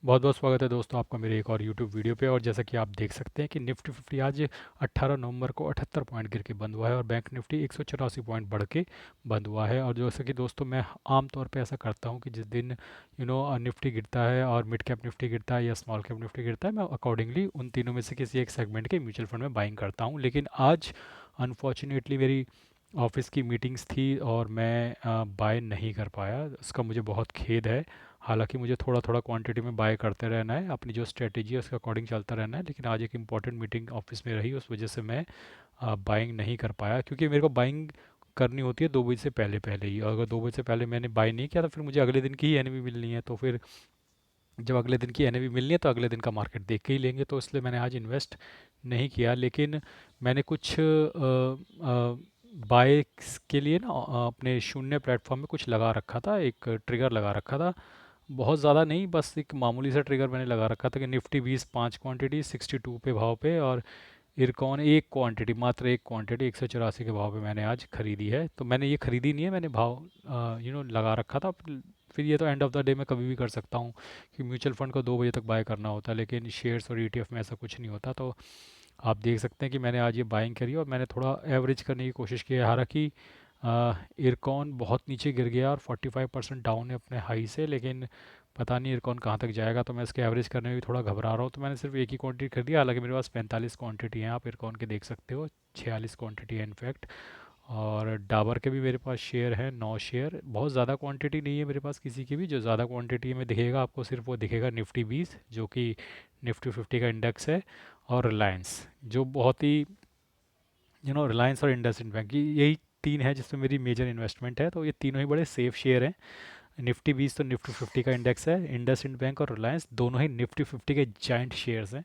बहुत बहुत स्वागत है दोस्तों आपका मेरे एक और यूट्यूब वीडियो पे। और जैसा कि आप देख सकते हैं कि निफ्टी 50 आज 18 नवंबर को 78 पॉइंट गिर के बंद हुआ है और बैंक निफ्टी 184 पॉइंट बढ़ के बंद हुआ है। और जैसा कि दोस्तों मैं आम तौर पे ऐसा करता हूँ कि जिस दिन निफ्टी गिरता है और मिड कैप निफ्टी गिरता है या स्मॉल कैप निफ्टी गिरता है, मैं अकॉर्डिंगली उन तीनों में से किसी एक सेगमेंट के म्यूचुअल फंड में बाइंग करता हूँ। लेकिन आज अनफॉर्चुनेटली मेरी ऑफिस की मीटिंग्स थी और मैं बाय नहीं कर पाया। उसका मुझे बहुत खेद है। हालांकि मुझे थोड़ा थोड़ा क्वांटिटी में बाय करते रहना है, अपनी जो स्ट्रेटेजी है उसके अकॉर्डिंग चलता रहना है। लेकिन आज एक इंपॉर्टेंट मीटिंग ऑफिस में रही, उस वजह से मैं बाइंग नहीं कर पाया, क्योंकि मेरे को बाइंग करनी होती है 2 बजे से पहले पहले ही। और अगर 2 बजे से पहले मैंने बाय नहीं किया तो फिर मुझे अगले दिन की ही एनएवी मिलनी है। तो फिर जब अगले दिन की एनएवी मिलनी है तो अगले दिन का मार्केट देख के ही लेंगे। तो इसलिए मैंने आज इन्वेस्ट नहीं किया। लेकिन मैंने कुछ बाय के लिए ना अपने शून्य प्लेटफॉर्म में कुछ लगा रखा था, एक ट्रिगर लगा रखा था। बहुत ज़्यादा नहीं, बस एक मामूली सा ट्रिगर मैंने लगा रखा था कि निफ्टी 20 5 क्वांटिटी 62 पे भाव पे, और इरकॉन एक क्वांटिटी, मात्र एक क्वांटिटी 184 के भाव पे मैंने आज खरीदी है। तो मैंने ये खरीदी नहीं है, मैंने भाव लगा रखा था। फिर ये तो एंड ऑफ द डे मैं कभी भी कर सकता हूँ कि म्यूचुअल फंड को 2 बजे तक बाय करना होता है, लेकिन शेयर्स और ईटीएफ में ऐसा कुछ नहीं होता। तो आप देख सकते हैं कि मैंने आज ये बाइंग करी और मैंने थोड़ा एवरेज करने की कोशिश की है। हालांकि इरकॉन बहुत नीचे गिर गया और 45% डाउन है अपने हाई से, लेकिन पता नहीं इरकॉन कहाँ तक जाएगा। तो मैं इसके एवरेज करने में भी थोड़ा घबरा रहा हूँ। तो मैंने सिर्फ एक ही क्वांटिटी खरीदी है। हालांकि मेरे पास 45 क्वांटिटी हैं, आप इरकॉन के देख सकते हो, 46 क्वांटिटी है इनफैक्ट। और डाबर के भी मेरे पास शेयर है, 9 शेयर। बहुत ज़्यादा क्वांटिटी नहीं है मेरे पास किसी की भी। जो ज़्यादा क्वांटिटी में दिखेगा आपको सिर्फ वो दिखेगा निफ्टी 20, जो कि निफ्टी 50 का इंडेक्स है। और रिलायंस, जो बहुत ही रिलायंस और इंडसइंड बैंक, यही तीन है जिसमें मेरी मेजर इन्वेस्टमेंट है। तो ये तीनों ही बड़े सेफ शेयर हैं। निफ्टी 20 तो निफ्टी 50 का इंडेक्स है, इंडसइंड बैंक और रिलायंस दोनों ही निफ्टी 50 के जाइंट शेयर्स हैं।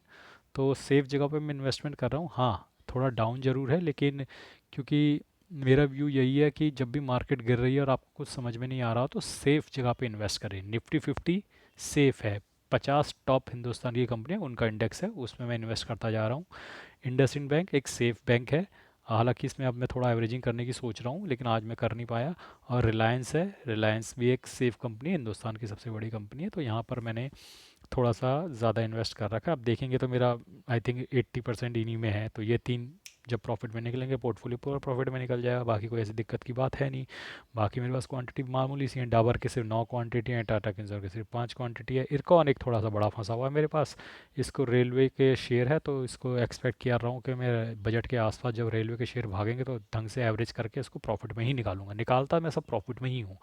तो सेफ जगह पे मैं इन्वेस्टमेंट कर रहा हूँ। हाँ, थोड़ा डाउन ज़रूर है, लेकिन क्योंकि मेरा व्यू यही है कि जब भी मार्केट गिर रही है और आपको कुछ समझ में नहीं आ रहा हो तो सेफ जगह पे इन्वेस्ट करें। निफ्टी 50 सेफ है। 50 टॉप हिंदुस्तान की कंपनियां, उनका इंडेक्स है, उसमें मैं इन्वेस्ट करता जा रहा हूँ। इंडसइंड बैंक एक सेफ बैंक है। हालांकि इसमें अब मैं थोड़ा एवरेजिंग करने की सोच रहा हूँ, लेकिन आज मैं कर नहीं पाया। और रिलायंस है, रिलायंस भी एक सेफ कंपनी है, हिंदुस्तान की सबसे बड़ी कंपनी है। तो यहाँ पर मैंने थोड़ा सा ज़्यादा इन्वेस्ट कर रखा है। अब देखेंगे तो मेरा आई थिंक 80% इन्हीं में है। तो ये तीन जब प्रॉफिट में निकलेंगे, पोर्टफोलियो पूरा प्रॉफिट में निकल जाएगा। बाकी कोई ऐसी दिक्कत की बात है नहीं। बाकी मेरे पास क्वांटिटी मामूली सी है। डाबर के सिर्फ 9 क्वांटिटी हैं, टाटा कैंसर के सिर्फ 5 क्वांटिटी है। इरकॉन एक थोड़ा सा बड़ा फंसा हुआ है मेरे पास। इसको रेलवे के शेयर है, तो इसको एक्सपेक्ट किया रहा हूँ कि मैं बजट के आसपास जब रेलवे के शेयर भागेंगे तो ढंग से एवरेज करके इसको प्रॉफिट में ही निकालूंगा। निकालता मैं सब प्रॉफिट में ही हूँ।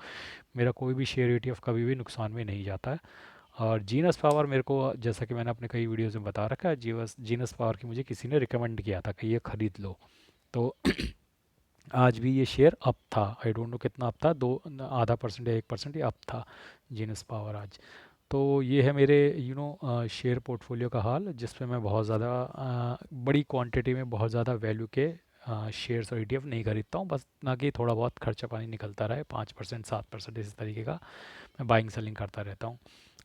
मेरा कोई भी शेयर ईटीएफ कभी भी नुकसान में नहीं जाता है। और जीनस पावर मेरे को, जैसा कि मैंने अपने कई वीडियोज़ में बता रखा है, जीवस जीनस पावर की मुझे किसी ने रिकमेंड किया था कि ये ख़रीद लो। तो आज भी ये शेयर अप था। आई डोंट नो कितना अप था, दो आधा परसेंट या 1% ही अप था जीनस पावर आज। तो ये है मेरे शेयर पोर्टफोलियो का हाल, जिसपे मैं बहुत ज़्यादा बड़ी क्वांटिटी में बहुत ज़्यादा वैल्यू के शेयर्स और ईटीएफ नहीं खरीदता हूँ। बस ना कि थोड़ा बहुत खर्चा पानी निकलता रहे, 5% 7% इस तरीके का मैं बाइंग सेलिंग करता रहता हूँ।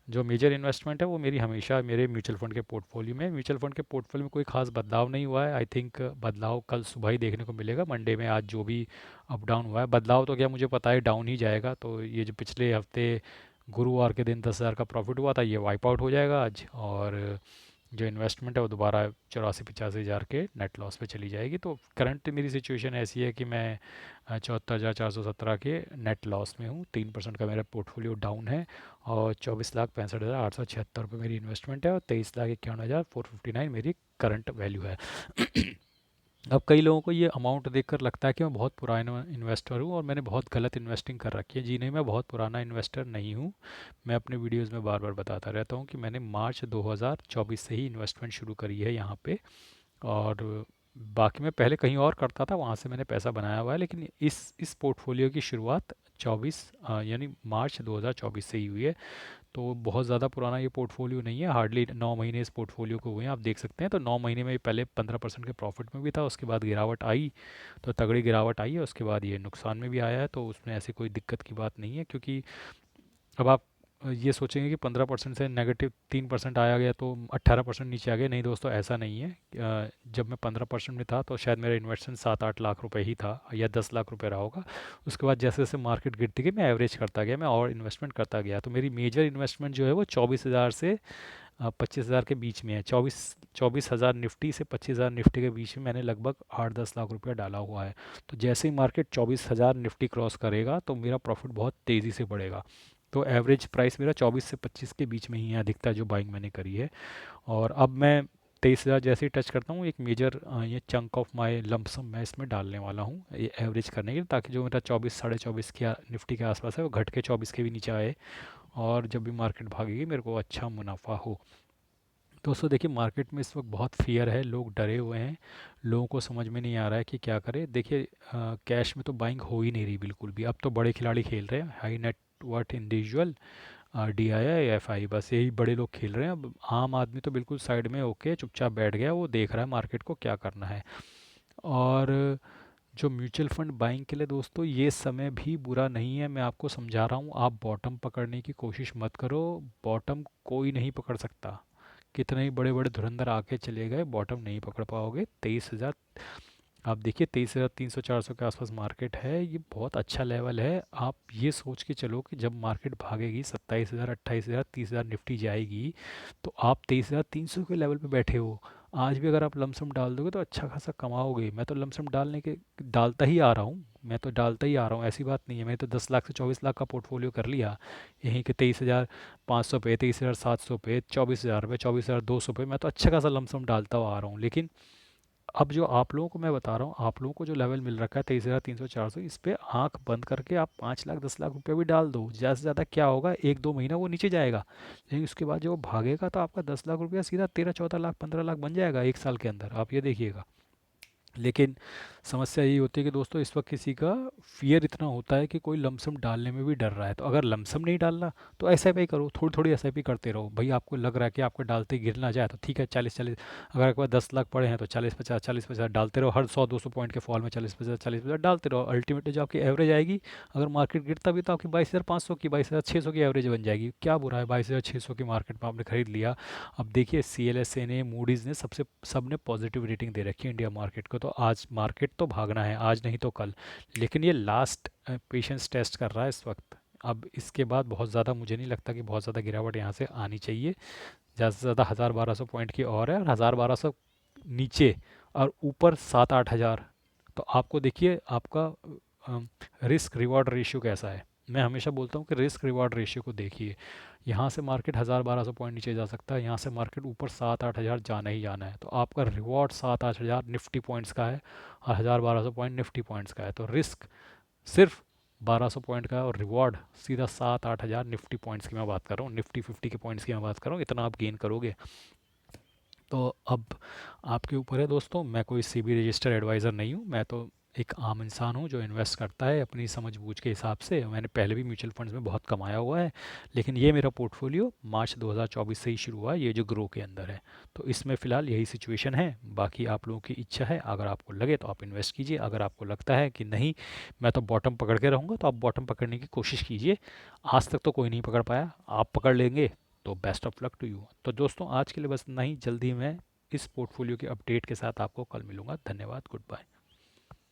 जो मेजर इन्वेस्टमेंट है वो मेरी हमेशा मेरे म्यूचुअल फंड के पोर्टफोलियो में। म्यूचुअल फंड के पोर्टफोलियो में कोई खास बदलाव नहीं हुआ है। आई थिंक बदलाव कल सुबह ही देखने को मिलेगा, मंडे में। आज जो भी अप डाउन हुआ है, बदलाव तो क्या मुझे पता है डाउन ही जाएगा। तो ये जो पिछले हफ्ते गुरुवार के दिन 10,000 का प्रॉफिट हुआ था, ये वाइप आउट हो जाएगा आज। और जो इन्वेस्टमेंट है वो दोबारा 84-85 हज़ार के नेट लॉस पे चली जाएगी। तो करंट मेरी सिचुएशन ऐसी है कि मैं 74,417 के नेट लॉस में हूँ। 3% का मेरा पोर्टफोलियो डाउन है। और 24,65,876 रुपये मेरी इन्वेस्टमेंट है। और 23,51,459 मेरी करंट वैल्यू है। अब कई लोगों को ये अमाउंट देखकर लगता है कि मैं बहुत पुराना इन्वेस्टर हूँ और मैंने बहुत गलत इन्वेस्टिंग कर रखी है। जी नहीं, मैं बहुत पुराना इन्वेस्टर नहीं हूँ। मैं अपने वीडियोस में बार बार बताता रहता हूँ कि मैंने मार्च 2024 से ही इन्वेस्टमेंट शुरू करी है यहाँ पे। और बाकी मैं पहले कहीं और करता था, वहाँ से मैंने पैसा बनाया हुआ है। लेकिन इस पोर्टफोलियो की शुरुआत 24 यानी मार्च 2024 से ही हुई है। तो बहुत ज़्यादा पुराना ये पोर्टफोलियो नहीं है। हार्डली 9 महीने इस पोर्टफोलियो को हुए हैं, आप देख सकते हैं। तो 9 महीने में पहले 15% के प्रॉफिट में भी था, उसके बाद गिरावट आई, तो तगड़ी गिरावट आई है। उसके बाद ये नुकसान में भी आया है। तो उसमें ऐसी कोई दिक्कत की बात नहीं है, क्योंकि अब आप ये सोचेंगे कि 15% से नेगेटिव 3% आया गया तो 18% नीचे आ गया। नहीं दोस्तों, ऐसा नहीं है। जब मैं 15% में था तो शायद मेरा इन्वेस्टमेंट 7-8 लाख रुपए ही था, या 10 लाख रुपए रहा होगा। उसके बाद जैसे जैसे मार्केट गिरती गई मैं एवरेज करता गया, मैं और इन्वेस्टमेंट करता गया। तो मेरी मेजर इन्वेस्टमेंट जो है वो 24,000 से 25,000 के बीच में है। 24,000 निफ्टी से 25,000 निफ्टी के बीच में मैंने लगभग 8-10 लाख रुपया डाला हुआ है। तो जैसे ही मार्केट 24,000 निफ्टी क्रॉस करेगा तो मेरा प्रॉफिट बहुत तेज़ी से बढ़ेगा। तो एवरेज प्राइस मेरा 24 से 25 के बीच में ही है अधिकता जो बाइंग मैंने करी है। और अब मैं 23,000 जैसे ही टच करता हूँ, एक मेजर ये चंक ऑफ माई लमसम मैं इसमें डालने वाला हूँ ये एवरेज करने के लिए, ताकि जो मेरा 24 24.5 के निफ्टी के आसपास है वो घट के 24 के भी नीचे आए, और जब भी मार्केट भागेगी मेरे को अच्छा मुनाफा हो। दोस्तों देखिए, मार्केट में इस वक्त बहुत फियर है, लोग डरे हुए हैं, लोगों को समझ में नहीं आ रहा है कि क्या करें। देखिए, कैश में तो बाइंग हो ही नहीं रही बिल्कुल भी। अब तो बड़े खिलाड़ी खेल रहे हैं, high net worth individual, DII FI, बस यही बड़े लोग खेल रहे हैं। अब आम आदमी तो बिल्कुल साइड में होके चुपचाप बैठ गया, वो देख रहा है मार्केट को क्या करना है। और जो म्यूचुअल फंड बाइंग के लिए दोस्तों, ये समय भी बुरा नहीं है। मैं आपको समझा रहा हूँ, आप बॉटम पकड़ने की कोशिश मत करो। बॉटम कोई नहीं पकड़ सकता। कितने ही बड़े बड़े धुरंधर आके चले गए, बॉटम नहीं पकड़ पाओगे। 23,000, आप देखिए 23,300-400 के आसपास मार्केट है, ये बहुत अच्छा लेवल है। आप ये सोच के चलो कि जब मार्केट भागेगी 27,000, 28,000, 30,000 निफ्टी जाएगी, तो आप 23,300 के लेवल पे बैठे हो। आज भी अगर आप लमसम डाल दोगे तो अच्छा खासा कमाओगे। मैं तो लमसम डालता ही आ रहा हूँ, मैं तो डालता ही आ रहा हूँ, ऐसी बात नहीं है। मैंने तो 10 लाख से 24 लाख का पोर्टफोलियो कर लिया, यहीं के 23,500 पे, 23,700 पे, 24,000 पे, 24,200 पे। मैं तो अच्छा खासा लमसम डालता हुआ आ रहा हूँ। लेकिन अब जो आप लोगों को मैं बता रहा हूँ, आप लोगों को जो लेवल मिल रखा है 23,300-400, इस पे आंख बंद करके आप 5 लाख 10 लाख रुपये भी डाल दो। ज़्यादा से ज़्यादा क्या होगा, 1-2 महीना वो नीचे जाएगा, लेकिन उसके बाद जो वो भागेगा तो आपका 10 लाख रुपया सीधा 13-14 लाख 15 लाख बन जाएगा 1 साल के अंदर, आप ये देखिएगा। लेकिन समस्या यही होती है कि दोस्तों इस वक्त किसी का फियर इतना होता है कि कोई लमसम डालने में भी डर रहा है। तो अगर लमसम नहीं डालना तो SIP करो, थोड़ी थोड़ी SIP करते रहो। भाई आपको लग रहा है कि आपको डालते ही गिर ना जाए तो ठीक है, 40-40, अगर आपके पास 10 लाख पड़े हैं तो 40-50, 40-50 डालते रहो। हर 100-200 पॉइंट के फॉल में 40-50 डालते रहो। अल्टीमेटली जो आपकी एवरेज आएगी, अगर मार्केट गिरता भी तो आपकी 22,500 की, 22,600 की एवरेज बन जाएगी। क्या बुरा है, 22,600 की मार्केट में आपने खरीद लिया। अब देखिए, CLSA ने, मूडीज़ ने, सब ने पॉजिटिव रेटिंग दे रखी है इंडिया मार्केट को। तो आज मार्केट तो भागना है, आज नहीं तो कल। लेकिन ये लास्ट पेशेंस टेस्ट कर रहा है इस वक्त। अब इसके बाद बहुत ज़्यादा मुझे नहीं लगता कि बहुत ज़्यादा गिरावट यहाँ से आनी चाहिए। ज़्यादा से ज़्यादा 1,000-1,200 पॉइंट की और है, और 1,000-1,200 नीचे और ऊपर 7-8 हज़ार। तो आपको देखिए आपका रिस्क रिवॉर्ड रेशियो कैसा है। मैं हमेशा बोलता हूँ कि रिस्क रिवॉर्ड रेशियो को देखिए। यहाँ से मार्केट 1,000-1,200 पॉइंट नीचे जा सकता है, यहाँ से मार्केट ऊपर 7-8 हज़ार जाना ही जाना है। तो आपका रिवॉर्ड 7-8 हज़ार निफ्टी पॉइंट्स का है, और 1,000-1,200 पॉइंट निफ्टी पॉइंट्स का है। तो रिस्क सिर्फ 1,200 पॉइंट का है, और रिवॉर्ड सीधा 7-8 हज़ार निफ्टी पॉइंट्स की मैं बात कर रहा हूँ, निफ्टी 50 के पॉइंट्स की मैं बात कर रहा हूँ। इतना आप गेन करोगे। तो अब आपके ऊपर है दोस्तों। मैं कोई CB रजिस्टर एडवाइज़र नहीं हूँ, मैं तो एक आम इंसान हूँ जो इन्वेस्ट करता है अपनी समझ बूझ के हिसाब से। मैंने पहले भी म्यूचुअल फंड्स में बहुत कमाया हुआ है, लेकिन ये मेरा पोर्टफोलियो मार्च 2024 से ही शुरू हुआ है, ये जो ग्रो के अंदर है। तो इसमें फ़िलहाल यही सिचुएशन है। बाकी आप लोगों की इच्छा है, अगर आपको लगे तो आप इन्वेस्ट कीजिए। अगर आपको लगता है कि नहीं, मैं तो बॉटम पकड़ के रहूँगा, तो आप बॉटम पकड़ने की कोशिश कीजिए। आज तक तो कोई नहीं पकड़ पाया, आप पकड़ लेंगे तो best of luck to you. तो दोस्तों आज के लिए बस इतना ही। जल्दी मैं इस पोर्टफोलियो के अपडेट के साथ आपको कल मिलूंगा। धन्यवाद, गुड बाय।